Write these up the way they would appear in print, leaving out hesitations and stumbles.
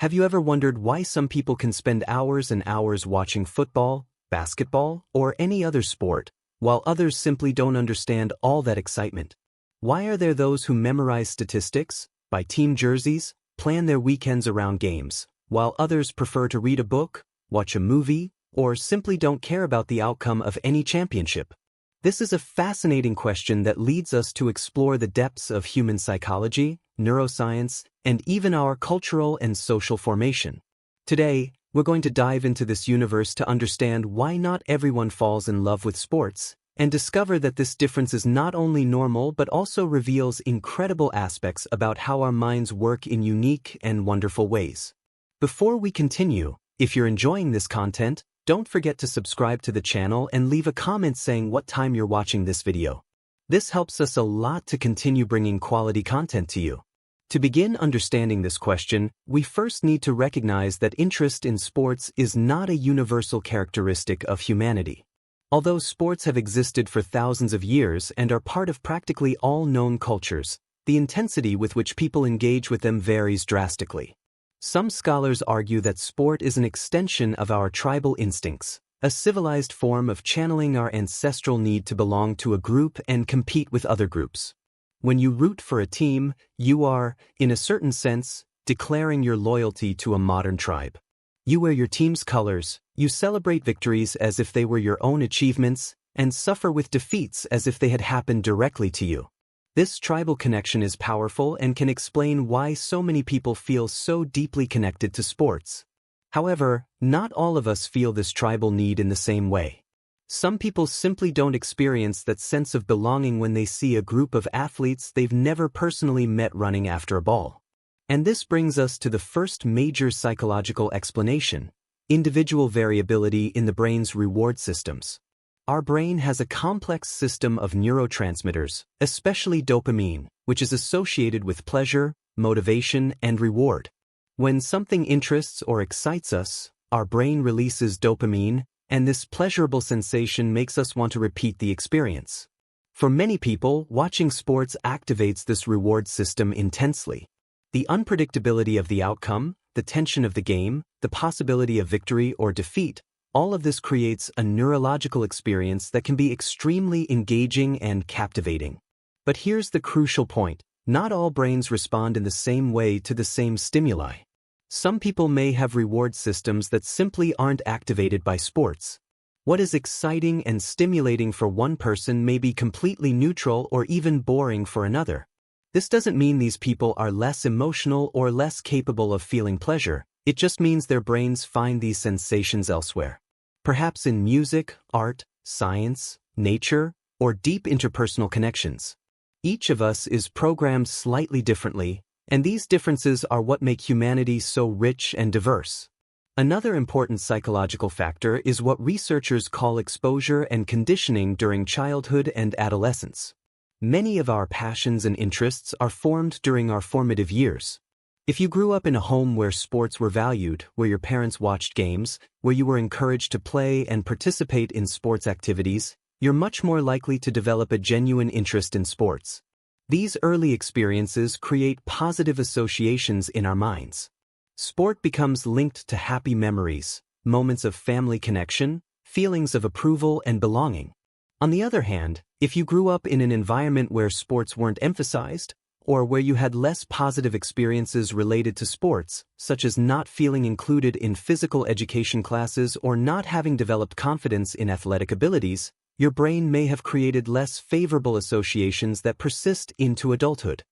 Have you ever wondered why some people can spend hours and hours watching football, basketball, or any other sport, while others simply don't understand all that excitement? Why are there those who memorize statistics, buy team jerseys, plan their weekends around games, while others prefer to read a book, watch a movie, or simply don't care about the outcome of any championship? This is a fascinating question that leads us to explore the depths of human psychology, neuroscience, and even our cultural and social formation. Today, we're going to dive into this universe to understand why not everyone falls in love with sports, and discover that this difference is not only normal but also reveals incredible aspects about how our minds work in unique and wonderful ways. Before we continue, if you're enjoying this content, don't forget to subscribe to the channel and leave a comment saying what time you're watching this video. This helps us a lot to continue bringing quality content to you. To begin understanding this question, we first need to recognize that interest in sports is not a universal characteristic of humanity. Although sports have existed for thousands of years and are part of practically all known cultures, the intensity with which people engage with them varies drastically. Some scholars argue that sport is an extension of our tribal instincts, a civilized form of channeling our ancestral need to belong to a group and compete with other groups. When you root for a team, you are, in a certain sense, declaring your loyalty to a modern tribe. You wear your team's colors, you celebrate victories as if they were your own achievements, and suffer with defeats as if they had happened directly to you. This tribal connection is powerful and can explain why so many people feel so deeply connected to sports. However, not all of us feel this tribal need in the same way. Some people simply don't experience that sense of belonging when they see a group of athletes they've never personally met running after a ball. And this brings us to the first major psychological explanation: individual variability in the brain's reward systems. Our brain has a complex system of neurotransmitters, especially dopamine, which is associated with pleasure, motivation, and reward. When something interests or excites us, our brain releases dopamine, and this pleasurable sensation makes us want to repeat the experience. For many people, watching sports activates this reward system intensely. The unpredictability of the outcome, the tension of the game, the possibility of victory or defeat, all of this creates a neurological experience that can be extremely engaging and captivating. But here's the crucial point: not all brains respond in the same way to the same stimuli. Some people may have reward systems that simply aren't activated by sports. What is exciting and stimulating for one person may be completely neutral or even boring for another. This doesn't mean these people are less emotional or less capable of feeling pleasure. It just means their brains find these sensations elsewhere. Perhaps in music, art, science, nature, or deep interpersonal connections. Each of us is programmed slightly differently, and these differences are what make humanity so rich and diverse. Another important psychological factor is what researchers call exposure and conditioning during childhood and adolescence. Many of our passions and interests are formed during our formative years. If you grew up in a home where sports were valued, where your parents watched games, where you were encouraged to play and participate in sports activities, you're much more likely to develop a genuine interest in sports. These early experiences create positive associations in our minds. Sport becomes linked to happy memories, moments of family connection, feelings of approval and belonging. On the other hand, if you grew up in an environment where sports weren't emphasized, or where you had less positive experiences related to sports, such as not feeling included in physical education classes or not having developed confidence in athletic abilities, your brain may have created less favorable associations that persist into adulthood.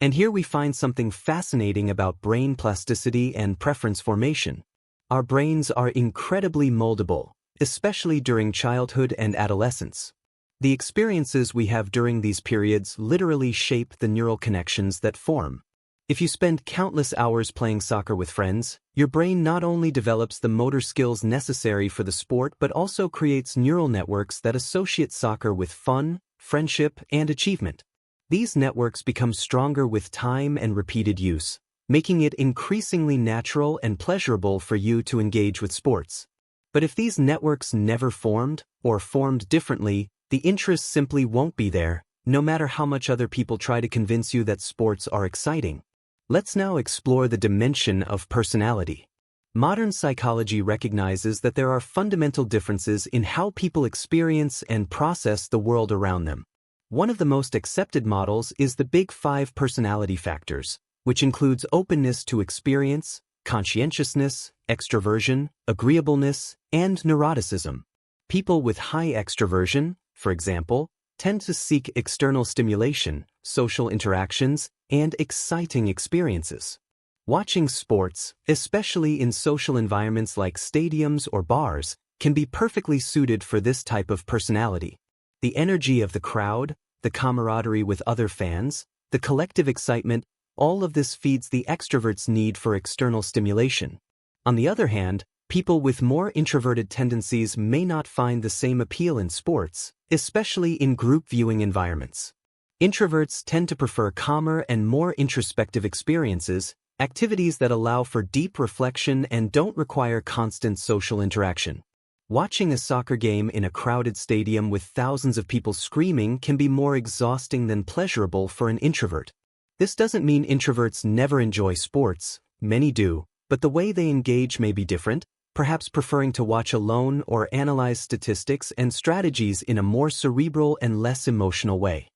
And here we find something fascinating about brain plasticity and preference formation. Our brains are incredibly moldable, especially during childhood and adolescence. The experiences we have during these periods literally shape the neural connections that form. If you spend countless hours playing soccer with friends, your brain not only develops the motor skills necessary for the sport but also creates neural networks that associate soccer with fun, friendship, and achievement. These networks become stronger with time and repeated use, making it increasingly natural and pleasurable for you to engage with sports. But if these networks never formed, or formed differently, the interest simply won't be there, no matter how much other people try to convince you that sports are exciting. Let's now explore the dimension of personality. Modern psychology recognizes that there are fundamental differences in how people experience and process the world around them. One of the most accepted models is the Big Five personality factors, which includes openness to experience, conscientiousness, extroversion, agreeableness, and neuroticism. People with high extroversion, for example, tend to seek external stimulation, social interactions, and exciting experiences. Watching sports, especially in social environments like stadiums or bars, can be perfectly suited for this type of personality. The energy of the crowd, the camaraderie with other fans, the collective excitement, all of this feeds the extrovert's need for external stimulation. On the other hand, people with more introverted tendencies may not find the same appeal in sports, especially in group viewing environments. Introverts tend to prefer calmer and more introspective experiences, activities that allow for deep reflection and don't require constant social interaction. Watching a soccer game in a crowded stadium with thousands of people screaming can be more exhausting than pleasurable for an introvert. This doesn't mean introverts never enjoy sports, many do, but the way they engage may be different, perhaps preferring to watch alone or analyze statistics and strategies in a more cerebral and less emotional way.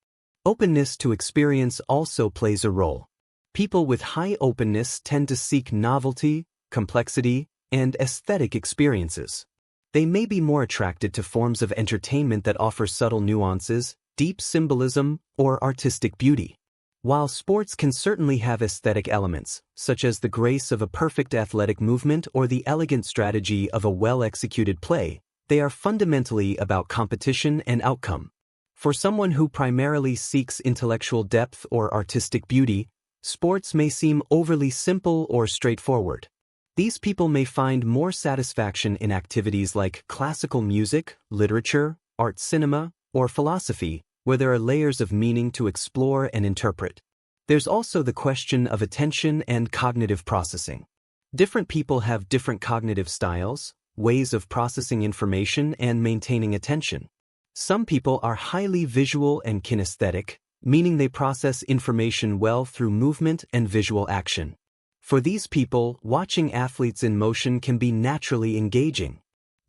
Openness to experience also plays a role. People with high openness tend to seek novelty, complexity, and aesthetic experiences. They may be more attracted to forms of entertainment that offer subtle nuances, deep symbolism, or artistic beauty. While sports can certainly have aesthetic elements, such as the grace of a perfect athletic movement or the elegant strategy of a well-executed play, they are fundamentally about competition and outcome. For someone who primarily seeks intellectual depth or artistic beauty, sports may seem overly simple or straightforward. These people may find more satisfaction in activities like classical music, literature, art cinema, or philosophy, where there are layers of meaning to explore and interpret. There's also the question of attention and cognitive processing. Different people have different cognitive styles, ways of processing information and maintaining attention. Some people are highly visual and kinesthetic, meaning they process information well through movement and visual action. For these people, watching athletes in motion can be naturally engaging.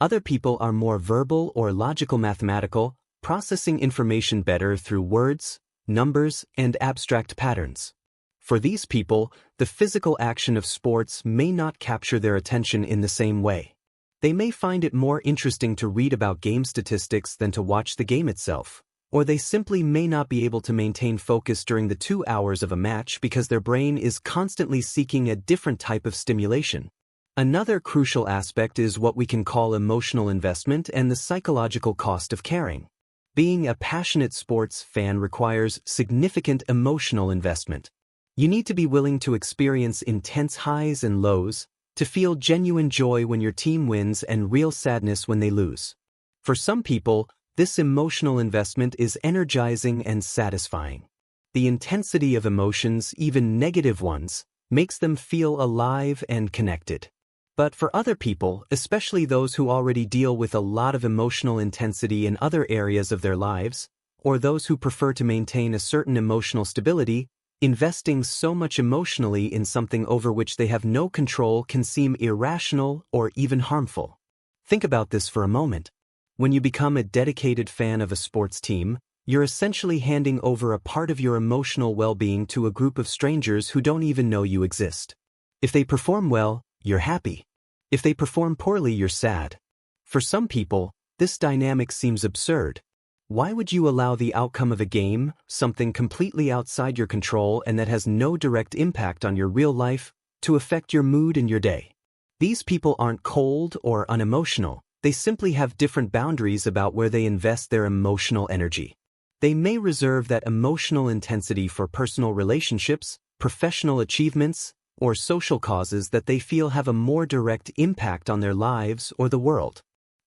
Other people are more verbal or logical mathematical, processing information better through words, numbers, and abstract patterns. For these people, the physical action of sports may not capture their attention in the same way. They may find it more interesting to read about game statistics than to watch the game itself, or they simply may not be able to maintain focus during the 2 hours of a match because their brain is constantly seeking a different type of stimulation. Another crucial aspect is what we can call emotional investment and the psychological cost of caring. Being a passionate sports fan requires significant emotional investment. You need to be willing to experience intense highs and lows, to feel genuine joy when your team wins and real sadness when they lose. For some people, this emotional investment is energizing and satisfying. The intensity of emotions, even negative ones, makes them feel alive and connected. But for other people, especially those who already deal with a lot of emotional intensity in other areas of their lives, or those who prefer to maintain a certain emotional stability, investing so much emotionally in something over which they have no control can seem irrational or even harmful. Think about this for a moment. When you become a dedicated fan of a sports team, you're essentially handing over a part of your emotional well-being to a group of strangers who don't even know you exist. If they perform well, you're happy. If they perform poorly, you're sad. For some people, this dynamic seems absurd. Why would you allow the outcome of a game, something completely outside your control and that has no direct impact on your real life, to affect your mood and your day? These people aren't cold or unemotional, they simply have different boundaries about where they invest their emotional energy. They may reserve that emotional intensity for personal relationships, professional achievements, or social causes that they feel have a more direct impact on their lives or the world.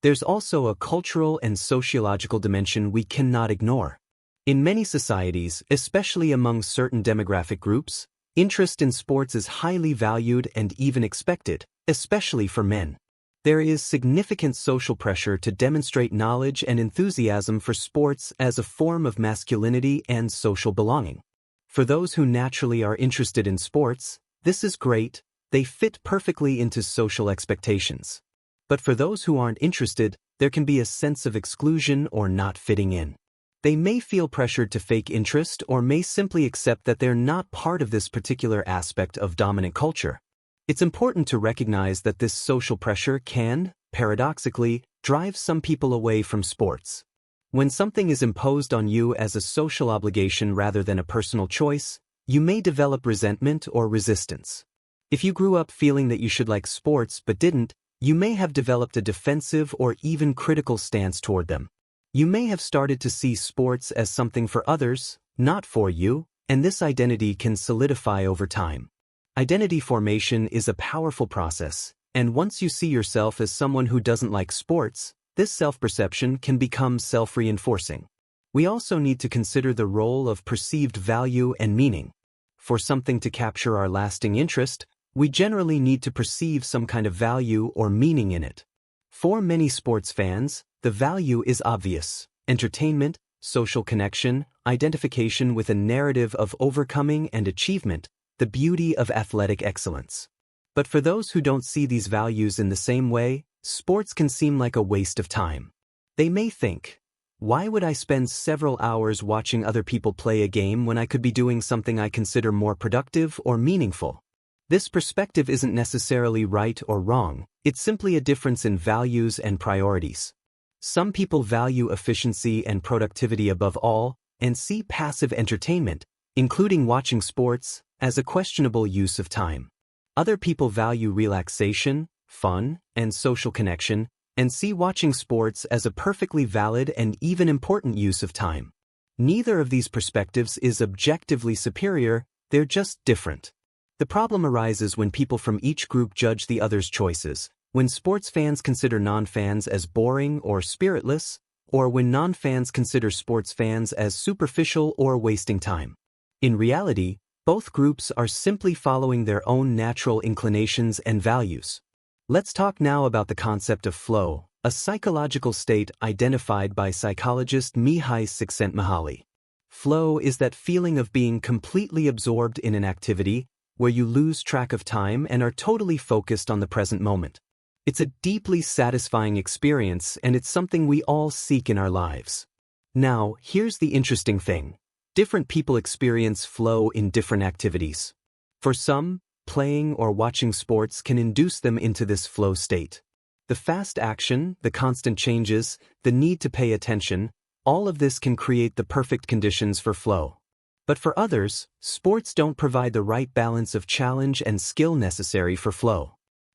There's also a cultural and sociological dimension we cannot ignore. In many societies, especially among certain demographic groups, interest in sports is highly valued and even expected, especially for men. There is significant social pressure to demonstrate knowledge and enthusiasm for sports as a form of masculinity and social belonging. For those who naturally are interested in sports, this is great, they fit perfectly into social expectations. But for those who aren't interested, there can be a sense of exclusion or not fitting in. They may feel pressured to fake interest or may simply accept that they're not part of this particular aspect of dominant culture. It's important to recognize that this social pressure can, paradoxically, drive some people away from sports. When something is imposed on you as a social obligation rather than a personal choice, you may develop resentment or resistance. If you grew up feeling that you should like sports but didn't, you may have developed a defensive or even critical stance toward them. You may have started to see sports as something for others, not for you, and this identity can solidify over time. Identity formation is a powerful process, and once you see yourself as someone who doesn't like sports, this self-perception can become self-reinforcing. We also need to consider the role of perceived value and meaning. For something to capture our lasting interest, we generally need to perceive some kind of value or meaning in it. For many sports fans, the value is obvious: entertainment, social connection, identification with a narrative of overcoming and achievement, the beauty of athletic excellence. But for those who don't see these values in the same way, sports can seem like a waste of time. They may think, why would I spend several hours watching other people play a game when I could be doing something I consider more productive or meaningful? This perspective isn't necessarily right or wrong, it's simply a difference in values and priorities. Some people value efficiency and productivity above all, and see passive entertainment, including watching sports, as a questionable use of time. Other people value relaxation, fun, and social connection, and see watching sports as a perfectly valid and even important use of time. Neither of these perspectives is objectively superior, they're just different. The problem arises when people from each group judge the other's choices, when sports fans consider non-fans as boring or spiritless, or when non-fans consider sports fans as superficial or wasting time. In reality, both groups are simply following their own natural inclinations and values. Let's talk now about the concept of flow, a psychological state identified by psychologist Mihai Csikszentmihalyi. Flow is that feeling of being completely absorbed in an activity, where you lose track of time and are totally focused on the present moment. It's a deeply satisfying experience, and it's something we all seek in our lives. Now, here's the interesting thing. Different people experience flow in different activities. For some, playing or watching sports can induce them into this flow state. The fast action, the constant changes, the need to pay attention, all of this can create the perfect conditions for flow. But for others, sports don't provide the right balance of challenge and skill necessary for flow.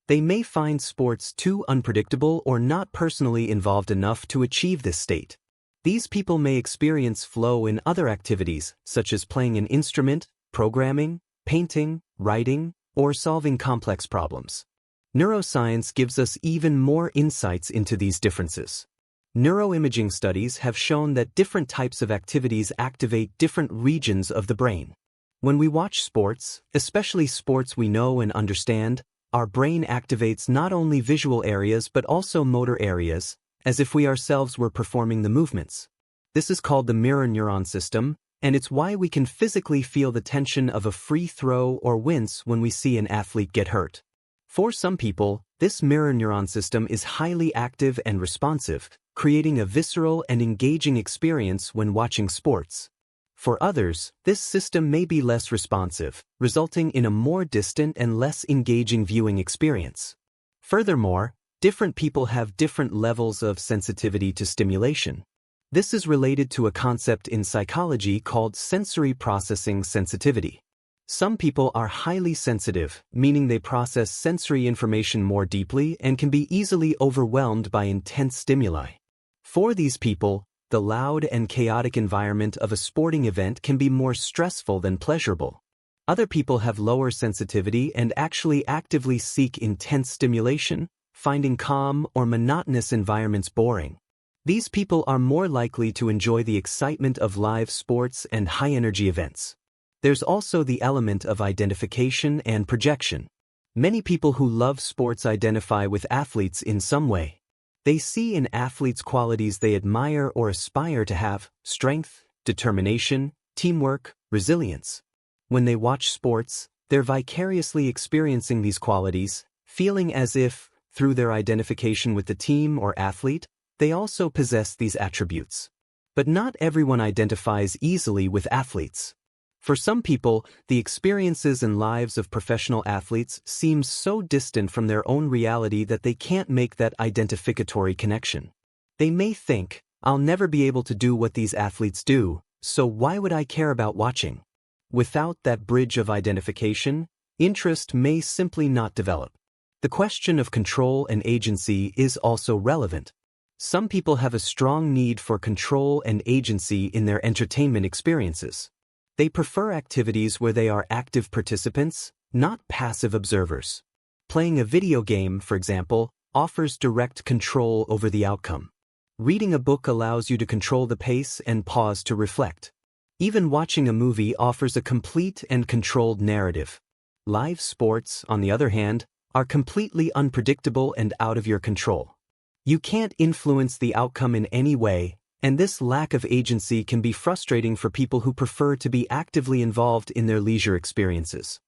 They may find sports too unpredictable or not personally involved enough to achieve this state. These people may experience flow in other activities, such as playing an instrument, programming, painting, writing, or solving complex problems. Neuroscience gives us even more insights into these differences. Neuroimaging studies have shown that different types of activities activate different regions of the brain. When we watch sports, especially sports we know and understand, our brain activates not only visual areas but also motor areas, as if we ourselves were performing the movements. This is called the mirror neuron system, and it's why we can physically feel the tension of a free throw or wince when we see an athlete get hurt. For some people, this mirror neuron system is highly active and responsive, creating a visceral and engaging experience when watching sports. For others, this system may be less responsive, resulting in a more distant and less engaging viewing experience. Furthermore, different people have different levels of sensitivity to stimulation. This is related to a concept in psychology called sensory processing sensitivity. Some people are highly sensitive, meaning they process sensory information more deeply and can be easily overwhelmed by intense stimuli. For these people, the loud and chaotic environment of a sporting event can be more stressful than pleasurable. Other people have lower sensitivity and actually actively seek intense stimulation, finding calm or monotonous environments boring. These people are more likely to enjoy the excitement of live sports and high-energy events. There's also the element of identification and projection. Many people who love sports identify with athletes in some way. They see in athletes qualities they admire or aspire to have: strength, determination, teamwork, resilience. When they watch sports, they're vicariously experiencing these qualities, feeling as if, through their identification with the team or athlete, they also possess these attributes. But not everyone identifies easily with athletes. For some people, the experiences and lives of professional athletes seem so distant from their own reality that they can't make that identificatory connection. They may think, "I'll never be able to do what these athletes do, so why would I care about watching?" Without that bridge of identification, interest may simply not develop. The question of control and agency is also relevant. Some people have a strong need for control and agency in their entertainment experiences. They prefer activities where they are active participants, not passive observers. Playing a video game, for example, offers direct control over the outcome. Reading a book allows you to control the pace and pause to reflect. Even watching a movie offers a complete and controlled narrative. Live sports, on the other hand, are completely unpredictable and out of your control. You can't influence the outcome in any way, and this lack of agency can be frustrating for people who prefer to be actively involved in their leisure experiences.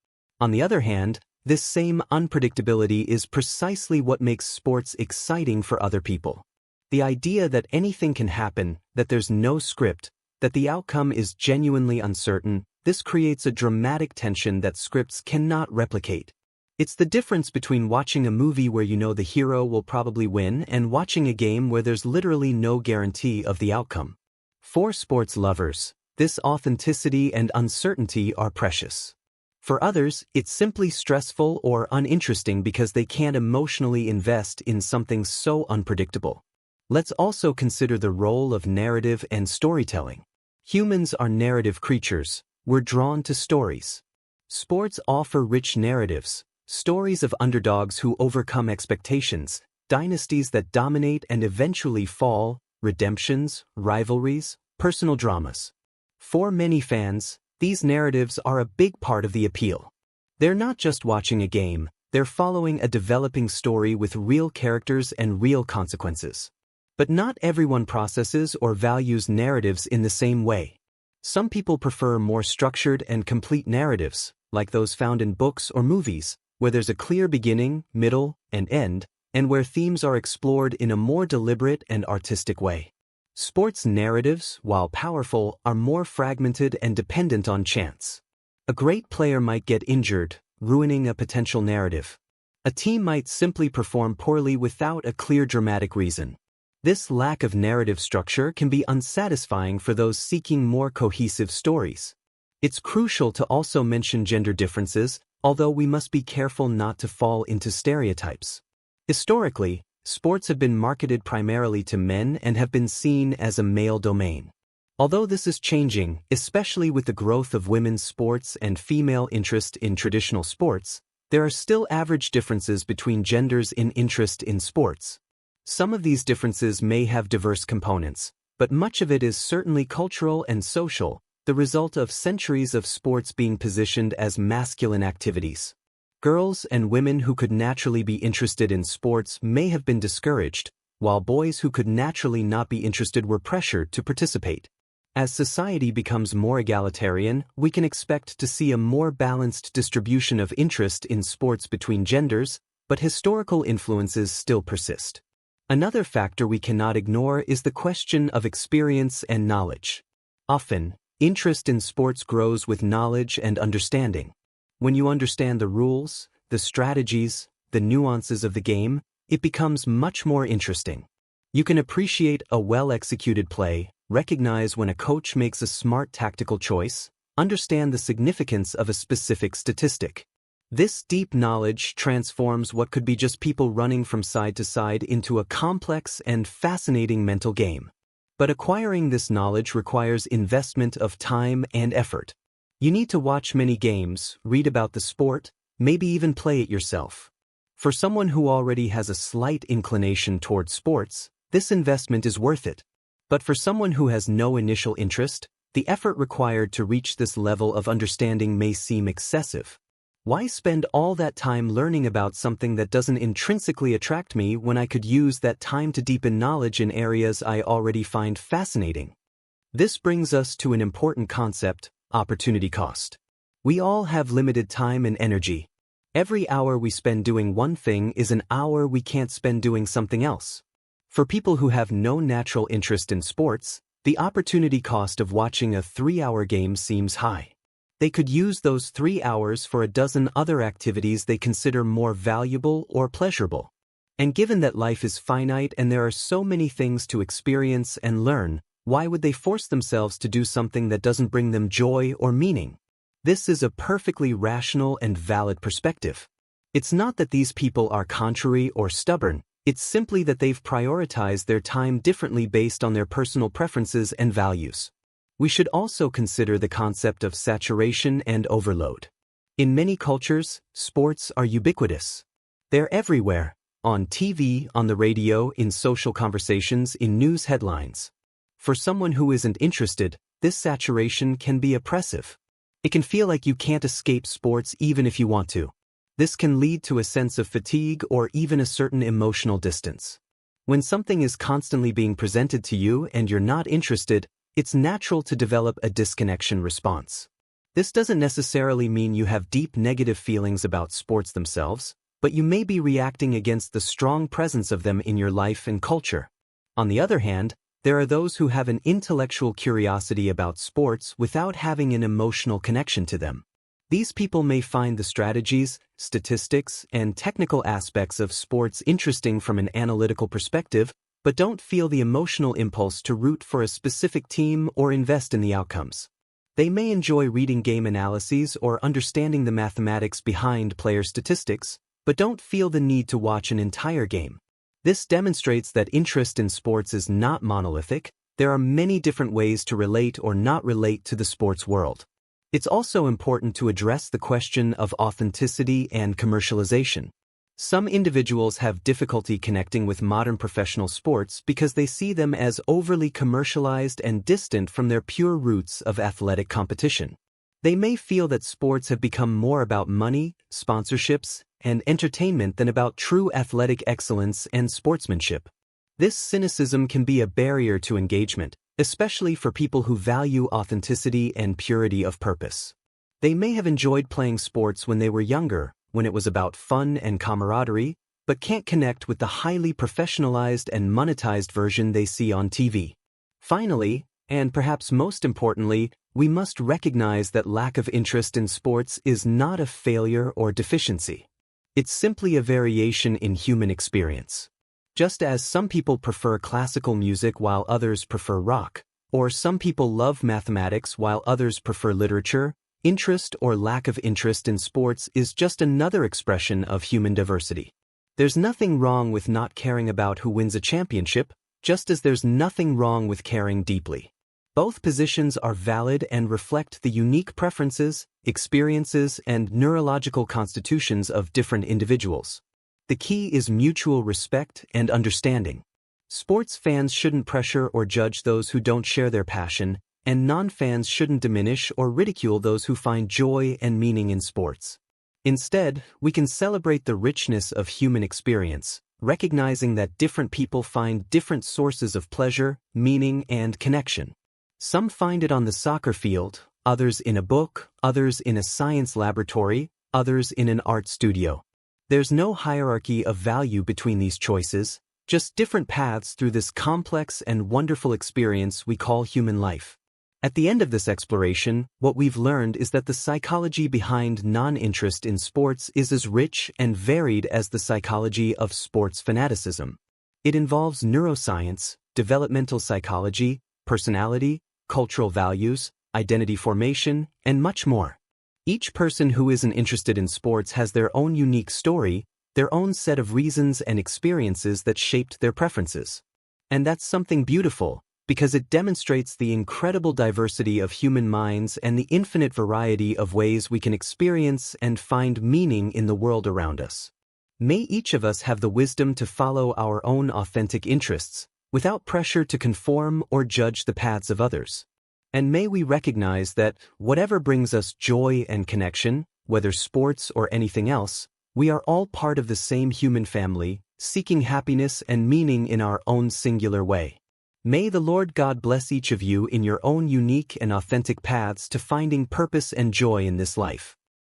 On the other hand, this same unpredictability is precisely what makes sports exciting for other people. The idea that anything can happen, that there's no script, that the outcome is genuinely uncertain, this creates a dramatic tension that scripts cannot replicate. It's the difference between watching a movie where you know the hero will probably win and watching a game where there's literally no guarantee of the outcome. For sports lovers, this authenticity and uncertainty are precious. For others, it's simply stressful or uninteresting because they can't emotionally invest in something so unpredictable. Let's also consider the role of narrative and storytelling. Humans are narrative creatures. We're drawn to stories. Sports offer rich narratives. Stories of underdogs who overcome expectations, dynasties that dominate and eventually fall, redemptions, rivalries, personal dramas. For many fans, these narratives are a big part of the appeal. They're not just watching a game, they're following a developing story with real characters and real consequences. But not everyone processes or values narratives in the same way. Some people prefer more structured and complete narratives, like those found in books or movies, where there's a clear beginning, middle, and end, and where themes are explored in a more deliberate and artistic way. Sports narratives, while powerful, are more fragmented and dependent on chance. A great player might get injured, ruining a potential narrative. A team might simply perform poorly without a clear dramatic reason. This lack of narrative structure can be unsatisfying for those seeking more cohesive stories. It's crucial to also mention gender differences, although we must be careful not to fall into stereotypes. Historically, sports have been marketed primarily to men and have been seen as a male domain. Although this is changing, especially with the growth of women's sports and female interest in traditional sports, there are still average differences between genders in interest in sports. Some of these differences may have diverse components, but much of it is certainly cultural and social, the result of centuries of sports being positioned as masculine activities. Girls and women who could naturally be interested in sports may have been discouraged, while boys who could naturally not be interested were pressured to participate. As society becomes more egalitarian, we can expect to see a more balanced distribution of interest in sports between genders, but historical influences still persist. Another factor we cannot ignore is the question of experience and knowledge. Often, interest in sports grows with knowledge and understanding. When you understand the rules, the strategies, the nuances of the game, it becomes much more interesting. You can appreciate a well-executed play, recognize when a coach makes a smart tactical choice, understand the significance of a specific statistic. This deep knowledge transforms what could be just people running from side to side into a complex and fascinating mental game. But acquiring this knowledge requires investment of time and effort. You need to watch many games, read about the sport, maybe even play it yourself. For someone who already has a slight inclination toward sports, this investment is worth it. But for someone who has no initial interest, the effort required to reach this level of understanding may seem excessive. Why spend all that time learning about something that doesn't intrinsically attract me when I could use that time to deepen knowledge in areas I already find fascinating? This brings us to an important concept: Opportunity cost. We all have limited time and energy. Every hour we spend doing one thing is an hour we can't spend doing something else. For people who have no natural interest in sports, the opportunity cost of watching a 3-hour game seems high. They could use those 3 hours for a dozen other activities they consider more valuable or pleasurable. And given that life is finite and there are so many things to experience and learn, why would they force themselves to do something that doesn't bring them joy or meaning? This is a perfectly rational and valid perspective. It's not that these people are contrary or stubborn, it's simply that they've prioritized their time differently based on their personal preferences and values. We should also consider the concept of saturation and overload. In many cultures, sports are ubiquitous. They're everywhere, on TV, on the radio, in social conversations, in news headlines. For someone who isn't interested, this saturation can be oppressive. It can feel like you can't escape sports even if you want to. This can lead to a sense of fatigue or even a certain emotional distance. When something is constantly being presented to you and you're not interested, it's natural to develop a disconnection response. This doesn't necessarily mean you have deep negative feelings about sports themselves, but you may be reacting against the strong presence of them in your life and culture. On the other hand, there are those who have an intellectual curiosity about sports without having an emotional connection to them. These people may find the strategies, statistics, and technical aspects of sports interesting from an analytical perspective, but don't feel the emotional impulse to root for a specific team or invest in the outcomes. They may enjoy reading game analyses or understanding the mathematics behind player statistics, but don't feel the need to watch an entire game. This demonstrates that interest in sports is not monolithic. There are many different ways to relate or not relate to the sports world. It's also important to address the question of authenticity and commercialization. Some individuals have difficulty connecting with modern professional sports because they see them as overly commercialized and distant from their pure roots of athletic competition. They may feel that sports have become more about money, sponsorships, and entertainment than about true athletic excellence and sportsmanship. This cynicism can be a barrier to engagement, especially for people who value authenticity and purity of purpose. They may have enjoyed playing sports when they were younger, when it was about fun and camaraderie, but can't connect with the highly professionalized and monetized version they see on TV. Finally, and perhaps most importantly, we must recognize that lack of interest in sports is not a failure or deficiency. It's simply a variation in human experience. Just as some people prefer classical music while others prefer rock, or some people love mathematics while others prefer literature, interest or lack of interest in sports is just another expression of human diversity. There's nothing wrong with not caring about who wins a championship, just as there's nothing wrong with caring deeply. Both positions are valid and reflect the unique preferences, experiences, and neurological constitutions of different individuals. The key is mutual respect and understanding. Sports fans shouldn't pressure or judge those who don't share their passion, and non-fans shouldn't diminish or ridicule those who find joy and meaning in sports. Instead, we can celebrate the richness of human experience, recognizing that different people find different sources of pleasure, meaning, and connection. Some find it on the soccer field, others in a book, others in a science laboratory, others in an art studio. There's no hierarchy of value between these choices, just different paths through this complex and wonderful experience we call human life. At the end of this exploration, what we've learned is that the psychology behind non-interest in sports is as rich and varied as the psychology of sports fanaticism. It involves neuroscience, developmental psychology, personality, cultural values, identity formation, and much more. Each person who isn't interested in sports has their own unique story, their own set of reasons and experiences that shaped their preferences. And that's something beautiful, because it demonstrates the incredible diversity of human minds and the infinite variety of ways we can experience and find meaning in the world around us. May each of us have the wisdom to follow our own authentic interests, without pressure to conform or judge the paths of others. And may we recognize that, whatever brings us joy and connection, whether sports or anything else, we are all part of the same human family, seeking happiness and meaning in our own singular way. May the Lord God bless each of you in your own unique and authentic paths to finding purpose and joy in this life.